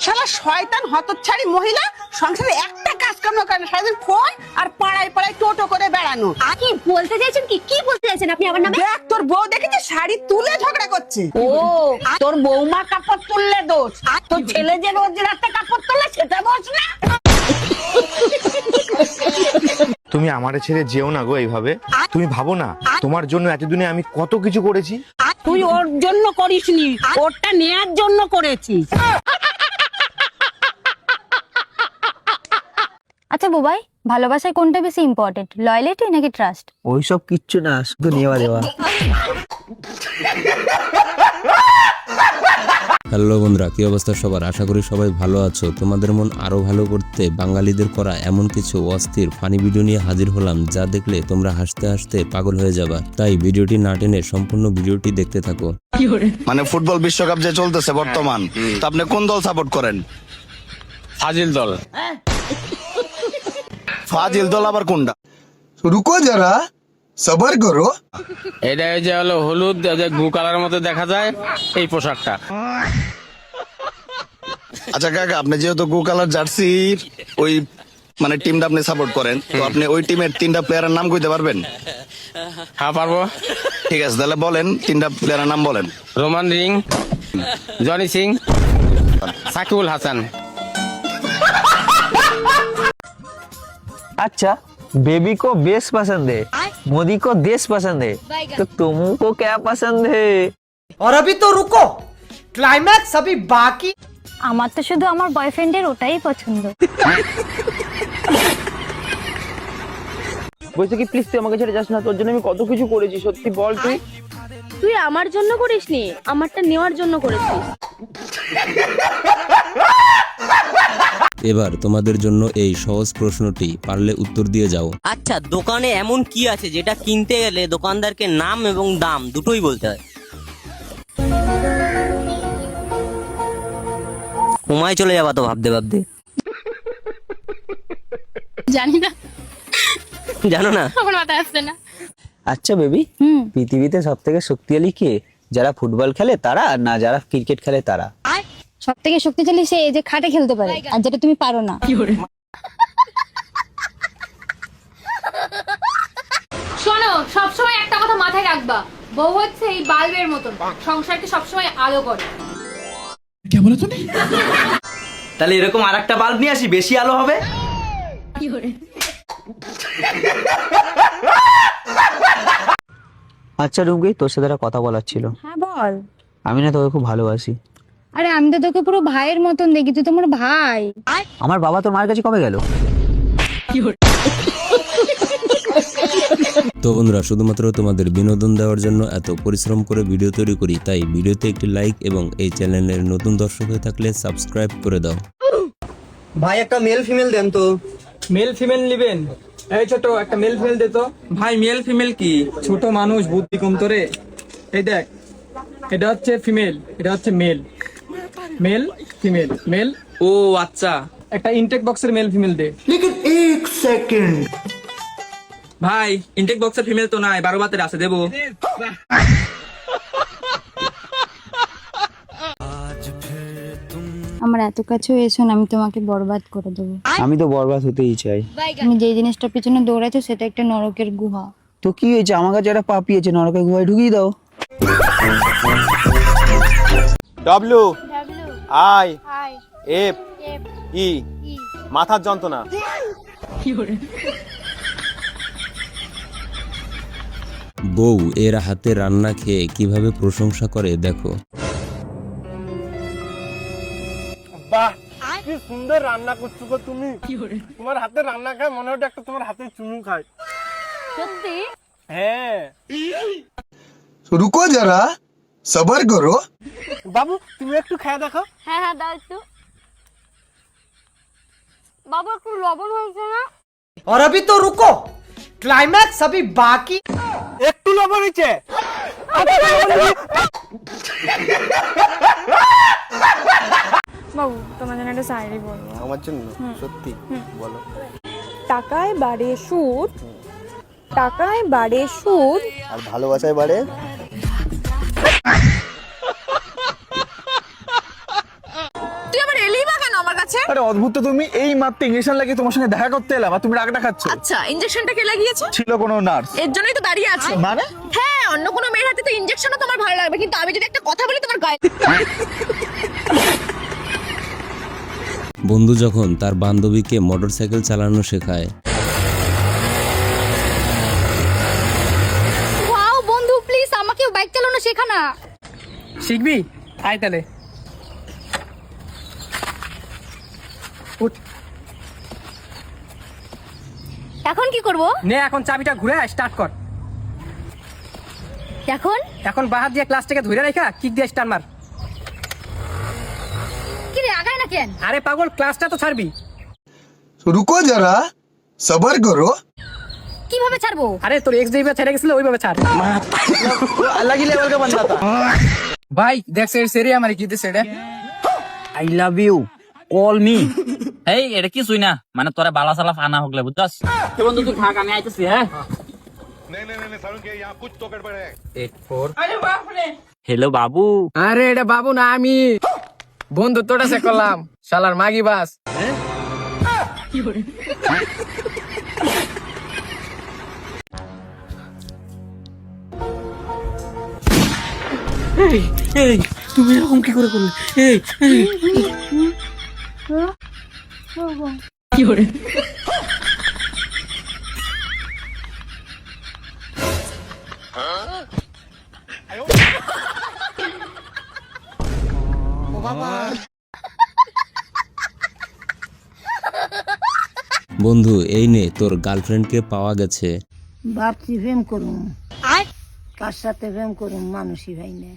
শালা শয়তান হতচ্ছাড়ি মহিলা, সংসারে একটা কাজ কাম করে না, সারাদিন ফোন আর পাড়ায় পাড়ায় টোটো করে বেড়ানো। কি বলতে চাইছেন? কি বলতে চাইছেন আপনি আমার নামে? দেখ তোর বউ দেখেছে শাড়ি তুলে ঝগড়া করছে। ও তোর বৌমা কাপড় তুললে দোষ, আর তোর ছেলে যে রোজ রাতে কাপড় তোলে সেটা দোষ না। তুমি আমারে ছেড়ে যেও না গো এইভাবে। তুমি ভাবো না তোমার জন্য এতদিনে আমি কত কিছু করেছি। তুই ওর জন্য করিসনি, ওরটা নেয়ার জন্য করেছিস। আচ্ছা বুবাই, ভালোবাসায় কোনটা বেশি ইম্পর্টেন্ট, লয়ালিটি নাকি ট্রাস্ট? ওইসব কিচ্ছু না, শুধু নেওয়া দেওয়া। হ্যালো বন্ধুরা, কি অবস্থা সবার? আশা করি সবাই ভালো আছো। তোমাদের মন আরো ভালো করতে বাঙালিদের করা এমন কিছু অস্থির ফানি ভিডিও নিয়ে হাজির হলাম, যা দেখলে তোমরা হাসতে হাসতে পাগল হয়ে যাবা। তাই ভিডিওটি না টেনে সম্পূর্ণ ভিডিওটি দেখতে থাকো। মানে ফুটবল বিশ্বকাপ যে চলতেছে বর্তমান, তো আপনি কোন দল সাপোর্ট করেন? ফাজিল দল। ফাজিল দল আবার কোনটা? রুকো যারা, সবার করো। এটা যে হলো হলুদ, যে গু কালারের মতো দেখা যায়, এই পোশাকটা। আচ্ছা কাকা, আপনি যেহেতু গো কালার জার্সির ওই মানে টিমটা আপনি সাপোর্ট করেন, তো আপনি ওই টিমের 3টা প্লেয়ারের নাম কইতে পারবেন? হ্যাঁ পারবো। ঠিক আছে, তাহলে বলেন 3টা প্লেয়ারের নাম বলেন। Roman Reigns, Johnny Singh, Shakibul Hasan. अच्छा बेबी को बेस पसंद है, मोदी को देश पसंद है, तो तुमको क्या पसंद है? और अभी तो रुको, क्लाइमैक्स अभी बाकी। আমার তো শুধু আমার বয়ফ্রেন্ডের ওটাই পছন্দ। বলছে কি প্লিজ তুই আমাকে ছেড়ে যাস না, তোর জন্য আমি কত কিছু করেছি, সত্যি বল তুই। তুই আমার জন্য করিসনি, আমারটা নেওয়ার জন্য করেছিস। এবার তোমাদের জন্য এই সহজ প্রশ্নটি, পারলে উত্তর দিয়ে যাও। আচ্ছা, দোকানে এমন কি আছে যেটা কিনতে গেলে দোকানদারকে নাম এবং দাম দুটোই বলতে হয়? ঘুমায় চলে যাবা তো ভাবতে ভাবতে। জানি না, জানো না? আমার মাথায় আসছে না। আচ্ছা বেবি, পৃথিবীতে সব থেকে শক্তিশালী কে? যারা ফুটবল খেলে তারা, না যারা ক্রিকেট খেলে তারা? সব থেকে শক্তিশালী সে যে খাটে খেলতে পারে, আর যেটা তুমি পারো না। শোনো, সবসময় একটা কথা মাথায় রাখবা, বউ হচ্ছে এই বাল্বের মতন, সংসারকে সবসময় আলো করে। তাহলে এরকম আরেকটা বাল্ব নিয়ে আসি, বেশি আলো হবে। আচ্ছা রুমকি, তোর সাথে একটা কথা বলার ছিল। হ্যাঁ বল। আমি না তোকে খুব ভালোবাসি। আরে আমি তো তোকে পুরো ভাইয়ের মতন দেখি, তুই তো আমার ভাই। আমার বাবা তোর মায়ের কাছে কবে গেল? তো বন্ধুরা, শুধুমাত্র তোমাদের বিনোদন দেওয়ার জন্য এত পরিশ্রম করে ভিডিও তৈরি করি, তাই ভিডিওতে একটি লাইক এবং এই চ্যানেলের নতুন দর্শক হয়ে থাকলে সাবস্ক্রাইব করে দাও। ভাই একটা মেল ফিমেল দেন তো। মেল ফিমেল নেবেন? এই ছোট, একটা মেল ফিমেল দে তো। ভাই মেল ফিমেল কি? ছোট মানুষ, বুদ্ধি কম তোরে। এই দেখ, এটা হচ্ছে ফিমেল, এটা হচ্ছে মেল। Male female, male. ও আচ্ছা, একটা ইনটেক বক্সের মেল ফিমেল দে। लेकिन एक सेकंड, ভাই ইনটেক বক্সের ফিমেল তো নাই, 12 বাতের আছে, দেবো? আমার এত কাছে এসো না, আমি তোমাকে বরবাদ করে দেবো। আমি তো বরবাদ হতেই চাই। তুমি যে জিনিসটার পিছনে দৌড়াচ্ছো সেটা একটা নরকের গুহা। তো কি হয়েছে, আমার কাছে একটা পাপি আছে, নরকের গুহায় ঢুকিয়ে দাও। ডব্লিউ আই এফ ই, মাথার যন্ত্রণা। বউ এর হাতে রান্না খেয়ে কিভাবে প্রশংসা করে দেখো। বাহ, কি সুন্দর রান্না করছো গো তুমি। তোমার হাতে রান্না খায় মনে হয় একটা তোমার হাতে চুমু খায়। সত্যি? হ্যাঁ। रुको जरा, सबर करो। বাবু তুমি একটু খেয়ে দেখো। হ্যাঁ হ্যাঁ, দাও একটু। বাবা একটু লবণ হয়েছে না? और अभी तो रुको, क्लाइमैक्स अभी बाकी। একটু লবণ হয়েছে। বাবু তোমার জন্য একটা শায়রি বলবো। আমার জন্য? সত্যি? বলো। টাকায় বাড়ে সুদ, টাকায় বাড়ে সুদ, আর ভালোবাসায় বাড়ে। তুই আবার এলি? আমার কাছে? আরে অদ্ভুত তো তুমি, এই মাত্র ইঞ্জেকশন লাগিয়ে তোমার সঙ্গে দেখা করতে এলাম আর তুমি রাগটা খাচ্ছ। আচ্ছা, ইনজেকশনটা কে লাগিয়েছে? ছিল কোনো নার্স। এর জন্যই তো দাঁড়িয়ে আছো। মানে? হ্যাঁ, অন্য কোনো মেয়ের হাতে তো ইনজেকশনও তোমার ভালো লাগবে, কিন্তু আমি যদি একটা কথা বলি তোমার গায়ে। বন্ধু যখন তার বান্ধবীকে মোটরসাইকেল চালানো শেখায়, ওয়াও বন্ধু, প্লিজ আমাকেও বাইক চালানো শেখা না। শিখবি? আয় তাহলে। উঠ। এখন কি করব? নে এখন চাবিটা ঘুরে স্টার্ট কর। এখন বাহার দিয়ে ক্লাসটাকে ধরে রাখা কিক দিয়ে স্টার্ট মার। কি রে, আগায় না কেন? আরে পাগল, ক্লাসটা তো ছাড়বি। रुको जरा सबर करो। কিভাবে ছাড়বো? আরে তোর এক্স যেভাবে ছেড়ে গেছিল ওইভাবে ছাড়। अलग ही लेवल का बंदा था। भाई देख से सेरी हमारी की सेड है। I love you, call me. এই এটা কি শুই না, মানে তোরা বালা সালা ফানা হগলে বুঝছস? তো বন্ধু তুই থাক, আমি আইতেছি। হ্যাঁ হ্যালো বাবু। আরে এটা বাবু না, আমি বন্ধুত্বটা চেক করলাম, শালার মাগি বাস। এই তুমি এরকম কি করে করলে? এই বন্ধু এই নে তোর গার্লফ্রেন্ডকে পাওয়া গেছে। ভাবছি প্রেম করুম, কার সাথে প্রেম করুম মানুষই ভাই না।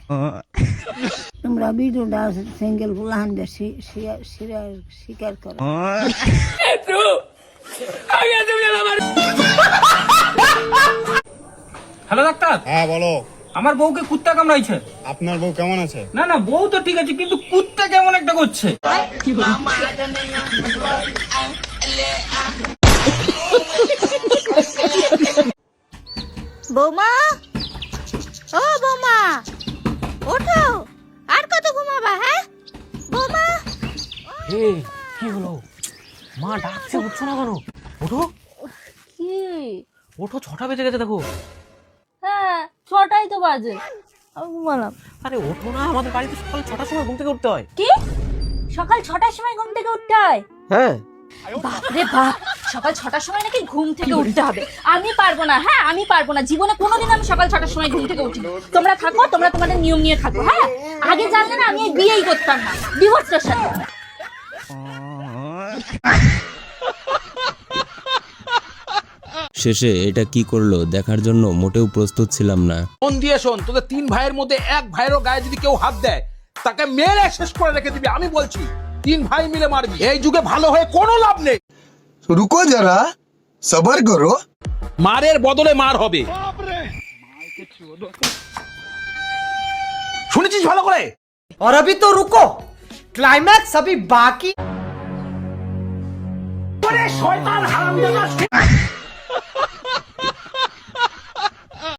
তোমরা ভিডিওটা সিঙ্গেল গুলাহান স্বীকার করো। Hello doctor. হ্যাঁ বলো। আমার বউকে কুত্তা কামড়াইছে। আপনার বউ কেমন আছে? না না, বউ তো ঠিক আছে, কিন্তু কুত্তা কেমন একটা করছে। বৌমা, ও বৌমা, ওঠো, আর কত ঘুমাবা? হ্যাঁ বৌমা। কি হলো? মা ডাকছে, উঠছো না কেন? ওঠো কি? ওঠো, 6টা বেজে গেছে দেখো। হ্যাঁ 6টাই তো বাজে, আমি ঘুমালাম। আরে ওঠো না, আমাদের বাড়িতে সকাল 6টার সময় ঘুম থেকে উঠতে হয়। কি সকাল 6টার সময় ঘুম থেকে উঠতে হয়? হ্যাঁ বাপরে বাপ, সকাল 6টার সময় নাকি ঘুম থেকে উঠতে হবে? আমি পারবো না। হ্যাঁ আমি পারবো না, জীবনে কোনোদিন আমি সকাল 6টার সময় ঘুম থেকে উঠি। তোমরা থাকো, তোমরা তোমাদের নিয়ম নিয়ে থাকো। হ্যাঁ, আগে জানলে না আমি এই বিয়েই করতাম না, ডিভোর্সের সাথে। শেষে এটা কি করলো দেখার জন্য মোটেও প্রস্তুত ছিলাম না। মন দিয়ে শোন, তোদের 3 ভাইয়ের মধ্যে এক ভাইয়েরও গায়ে যদি কেউ হাত দেয় তাকে মেরে শেষ করে রেখে দিবি। আমি বলছি 3 ভাই মিলে মারবি। এই যুগে ভালো হয়ে কোনো লাভ নেই। रुको जरा सबर करो। মারের বদলে মার হবে। শুনেছিস ভালো করে? और अभी तो रुको, क्लाइमैक्स अभी बाकी। শয়তান হারামজাদা।